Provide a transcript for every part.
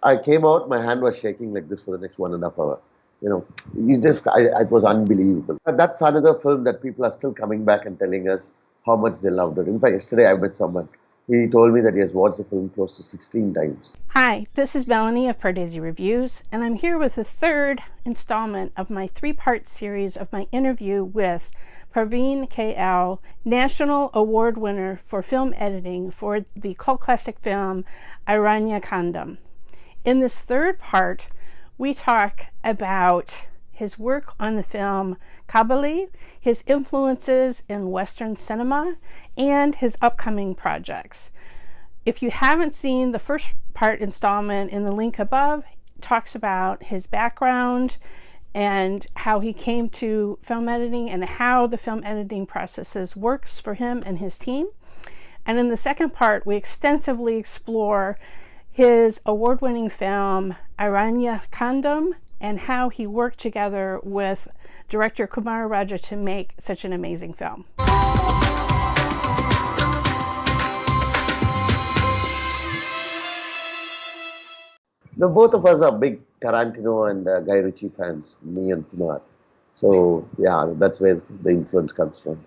I came out, my hand was shaking like this for the next 1.5 hours. It was unbelievable. That's another film that people are still coming back and telling us how much they loved it. In fact, yesterday I met someone. He told me that he has watched the film close to 16 times. Hi, this is Melanie of Pardesi Reviews, and I'm here with the third installment of my three-part series of my interview with Praveen K, National Award winner for film editing for the cult classic film Aaranya Kaanam. In this third part, we talk about his work on the film Kabali, his influences in Western cinema, and his upcoming projects. If you haven't seen the first part installment in the link above, it talks about his background and how he came to film editing and how the film editing processes works for him and his team. And in the second part, we extensively explore his award-winning film Aaranya Kaanam and how he worked together with director Kumararaja to make such an amazing film. Now, both of us are big Tarantino and Guy Ritchie fans, me and Kumar. So, yeah, that's where the influence comes from.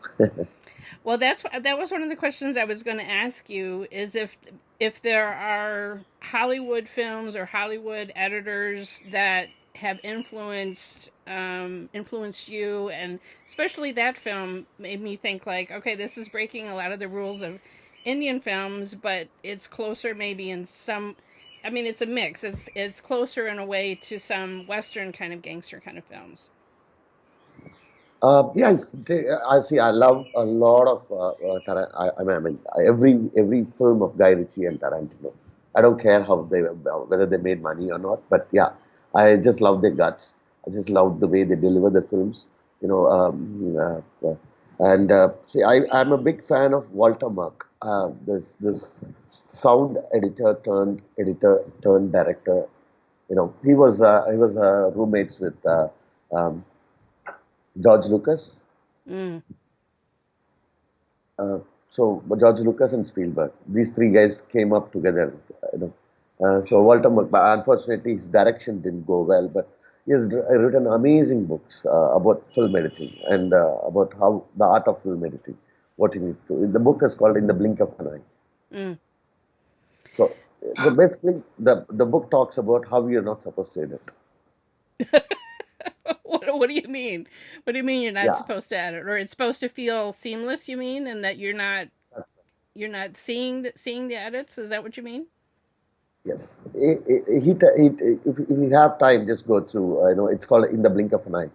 Well, that was one of the questions I was going to ask you is if there are Hollywood films or Hollywood editors that have influenced you, and especially that film made me think like, okay, this is breaking a lot of the rules of Indian films, but it's closer maybe in some. I mean, it's a mix. It's closer in a way to some Western kind of gangster kind of films. Yes, I see. I love a lot of every film of Guy Ritchie and Tarantino. I don't care how they whether they made money or not, but yeah, I just love their guts. I just love the way they deliver the films. You know, and see, I'm a big fan of Walter Mark. This sound editor turned director. He was roommates with um, George Lucas. Mm. So George Lucas and Spielberg, these three guys came up together. You know. So Walter, but unfortunately, his direction didn't go well. But he has written amazing books about film editing and about how the art of film editing, what you need to do. The book is called "In the Blink of an Eye." Mm. So basically, the book talks about how you're not supposed to edit. What do you mean? What do you mean you're not Yeah, supposed to edit, or it's supposed to feel seamless? You mean, and that that's you're not seeing the edits? Is that what you mean? yes. If you have time, just go through. It's called "In the Blink of an Eye."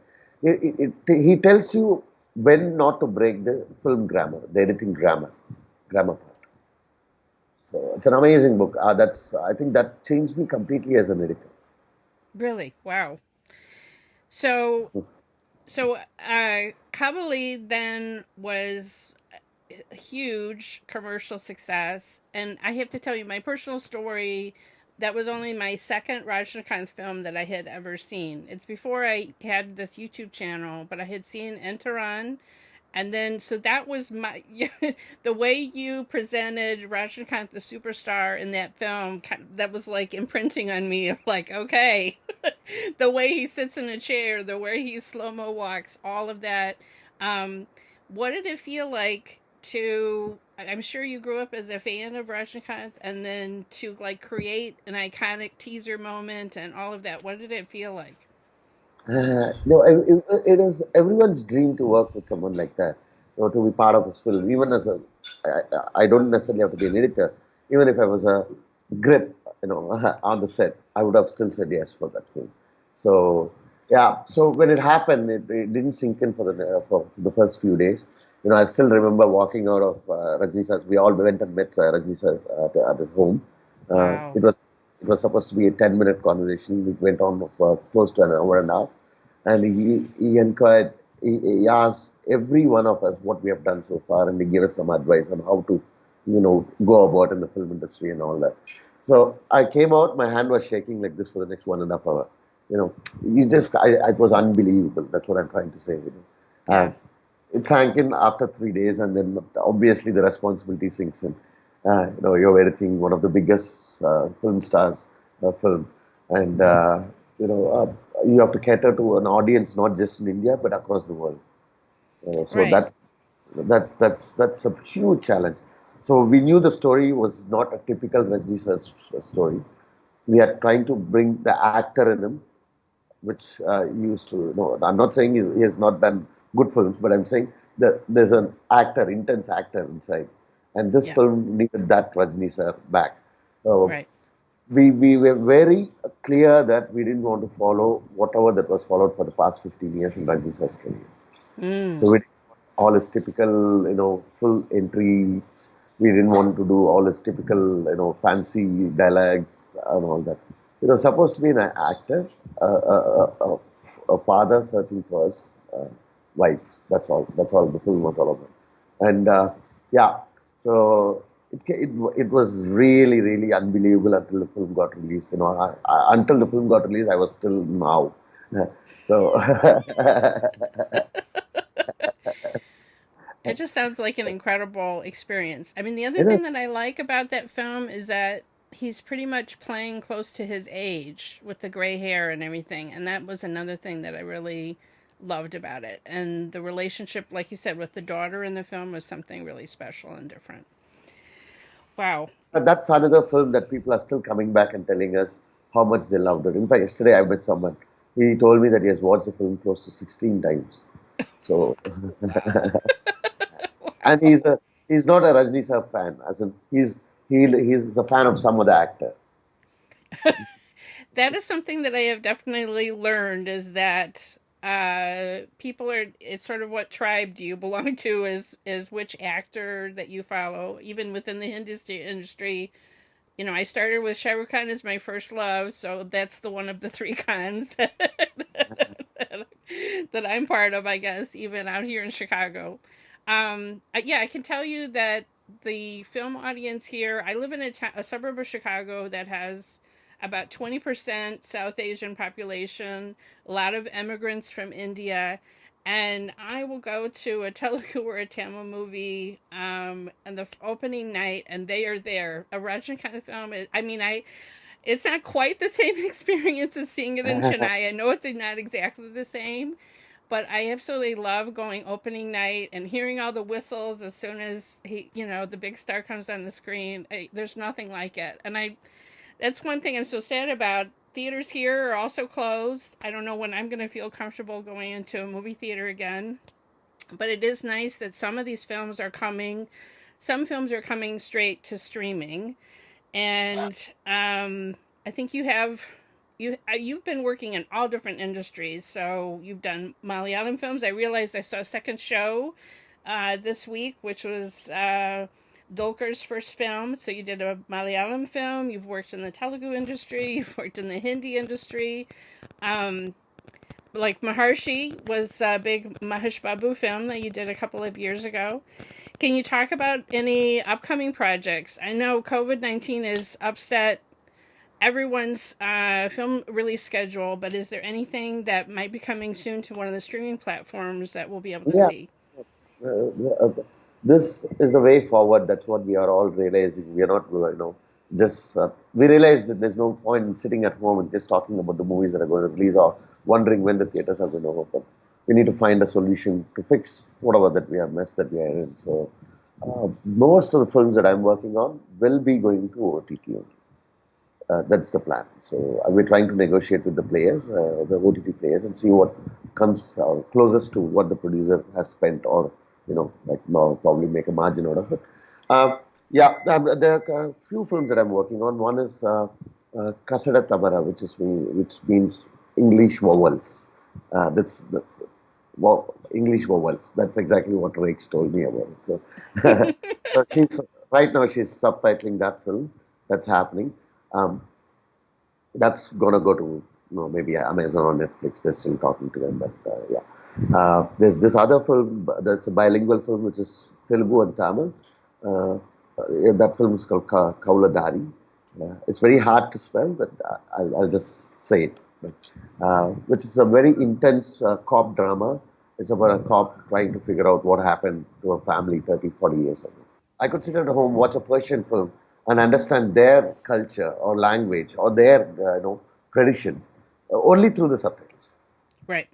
He tells you when not to break the film grammar, the editing grammar part. So it's an amazing book. I think that changed me completely as an editor. Really? Wow. So Kabali then was a huge commercial success, and I have to tell you my personal story. That was only my second Rajinikanth film that I had ever seen. It's before I had this YouTube channel, but I had seen Entaran, and then so that was my the way you presented Rajinikanth the superstar in that film. That was like imprinting on me of like, okay, the way he sits in a chair, the way he slow mo walks, all of that. Um, what did it feel like to? I'm sure you grew up as a fan of Rajnikanth, and then to like create an iconic teaser moment and all of that. What did it feel like? No, it is everyone's dream to work with someone like that, to be part of his film. Even as I don't necessarily have to be an editor. Even if I was a grip, on the set, I would have still said yes for that film. So yeah, so when it happened, it didn't sink in for the first few days. I still remember walking out of Rajni sir. We all went and met Rajni sir at his home. Uh, Wow. it was it was supposed to be a 10-minute conversation. It went on for close to an hour and a half, and he inquired, he asked every one of us what we have done so far, and he gave us some advice on how to, go about in the film industry and all that. So I came out, my hand was shaking like this for the next 1.5 hours. It was unbelievable. That's what I'm trying to say. Yeah. It sank in after 3 days, and then obviously the responsibility sinks in. You're editing one of the biggest film stars, film, and you have to cater to an audience not just in India but across the world. So Right. that's a huge challenge. So we knew the story was not a typical Rajni sir story. We are trying to bring the actor in him, which used to. No, I'm not saying he has not done good films, but I'm saying that there's an actor, intense actor inside, and this Yeah. film needed that Rajni sir back. Uh, Right. we were very clear that we didn't want to follow whatever that was followed for the past 15 years in Rajni sir's career. So Mm. we didn't want all his typical, full entries. We didn't want to do all his typical, fancy dialogues and all that. It was supposed to be an actor, a father searching for his wife. That's all. That's all the film was all about. And yeah, so it was really, really unbelievable until the film got released. Until the film got released, I was still now. So It just sounds like an incredible experience. I mean, the other it thing is. that I like about that film is that he's pretty much playing close to his age with the gray hair and everything. And that was another thing that I really loved about it. And the relationship, like you said, with the daughter in the film was something really special and different. Wow. That's another film that people are still coming back and telling us how much they loved it. In fact, yesterday I met someone. He told me that he has watched the film close to 16 times. So, and he's not a Rajni sir fan. As in, he's a fan of some other actor. That is something that I have definitely learned is that people are it's sort of what tribe do you belong to is which actor that you follow even within the industry. You know, I started with Shah Rukh Khan as my first love, so that's the one of the three Khans that I'm part of, I guess, even out here in Chicago. Yeah, I can tell you that the film audience here, I live in a suburb of Chicago that has about 20% South Asian population, a lot of immigrants from India. And I will go to a Telugu or a Tamil movie and the opening night, and they are there. A Rajinikanth film. I mean, it's not quite the same experience as seeing it in Chennai. I know it's not exactly the same, but I absolutely love going opening night and hearing all the whistles as soon as the big star comes on the screen. There's nothing like it, and that's one thing I'm so sad about. Theaters here are also closed. I don't know when I'm going to feel comfortable going into a movie theater again, but it is nice that some of these films are coming. Some films are coming straight to streaming, and I think you've been working in all different industries. So you've done Malayalam films. I realized I saw a second show this week, which was Dolker's first film. So you did a Malayalam film. You've worked in the Telugu industry. You've worked in the Hindi industry. Um, like Maharshi was a big Mahesh Babu film that you did a couple of years ago. Can you talk about any upcoming projects? I know COVID-19 has upset everyone's film release schedule, but is there anything that might be coming soon to one of the streaming platforms that we'll be able to Yeah, see? this is the way forward. That's what we are all realizing. We are not, just we realize that there's no point in sitting at home and just talking about the movies that are going to release or wondering when the theaters are going to open. We need to find a solution to fix whatever that we have mess that we are in. So, most of the films that I'm working on will be going to OTT only. That's the plan. So we're trying to negotiate with the players, the OTT players, and see what comes closest to what the producer has spent, or like now probably make a margin out of it. Yeah, there are a few films that I'm working on. One is Kasada Tabara, which means English vowels. That's the English vowels. That's exactly what Rakes told me about it. So, so she's right now she's subtitling that film. That's happening. Um, that's gonna go to maybe Amazon or Netflix. They're still talking to them, but yeah. There's this other film that's a bilingual film, which is Telugu and Tamil. That film is called Kauladari. It's very hard to spell, but I'll just say it. Which is a very intense cop drama. It's about a cop trying to figure out what happened to a family 30, 40 years ago. I could sit at home, watch a Persian film, and understand their culture or language or their tradition only through the subtitles. Right.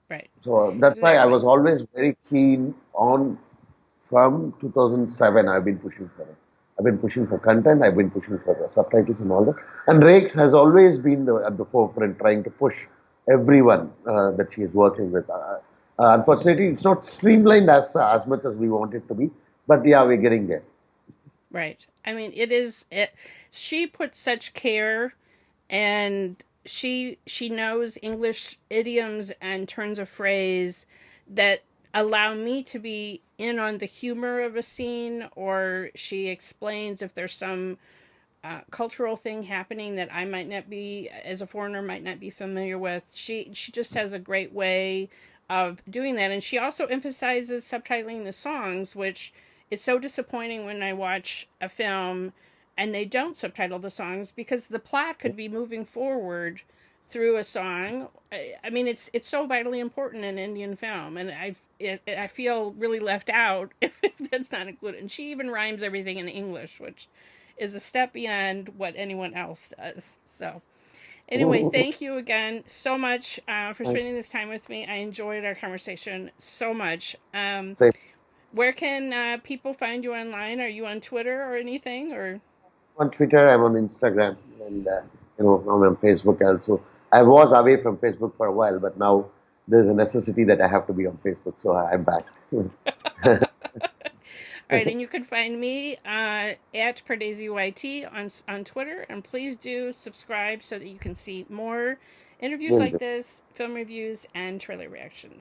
Right. So that's why I Exactly. was always very keen on from 2007. I've been pushing for it. I've been pushing for content. I've been pushing for the subtitles and all that. And Rakes has always been at the forefront, trying to push everyone that she is working with. Unfortunately, it's not streamlined as much as we want it to be. But yeah, we're getting there. Right. I mean, it is it she puts such care, and she knows English idioms and turns of phrase that allow me to be in on the humor of a scene, or she explains if there's some cultural thing happening that I might not be, as a foreigner, might not be familiar with. She just has a great way of doing that, and she also emphasizes subtitling the songs, which is so disappointing when I watch a film and they don't subtitle the songs, because the plot could be moving forward through a song. I mean, it's so vitally important in Indian film, and I feel really left out if that's not included. And she even rhymes everything in English, which is a step beyond what anyone else does. So, anyway, thank you again so much for spending this time with me. I enjoyed our conversation so much. Same Where can people find you online? Are you on Twitter or anything? Or on Twitter, I'm on Instagram, and I'm on Facebook also. I was away from Facebook for a while, but now there's a necessity that I have to be on Facebook, so I'm back. all right, and you can find me at Pardesi YT on Twitter, and please do subscribe so that you can see more interviews Will like do. this, film reviews, and trailer reactions.